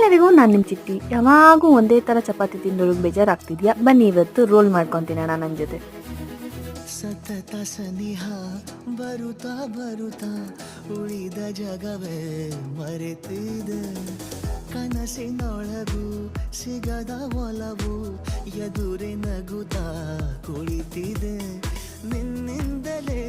ಎಲ್ಲರಿಗೂ ನಾನು ನಿಮ್ಮ ಚಿಟ್ಟಿ. ಯಾವಾಗೂ ಒಂದೇ ಥರ ಚಪಾತಿ ತಿಂದೊಳಗೆ ಬೇಜಾರಾಗ್ತಿದ್ಯಾ? ಬನ್ನಿ ಇವತ್ತು ರೋಲ್ ಮಾಡ್ಕೊತೀನಣ್ಣ ನನ್ನ ಜೊತೆ. ಸತತ ಸನಿಹ ಬರುತ್ತಾ ಬರುತ್ತಾ ಉಳಿದ ಜಗವೇ ಮರೆತಿದೆ. ಕನಸಿನೊಳಗೂ ಸಿಗದ ಒಲವು ಎದುರೆ ನಗುತ್ತಾ ಕುಳಿತಿದೆ. ನಿನ್ನಿಂದಲೇ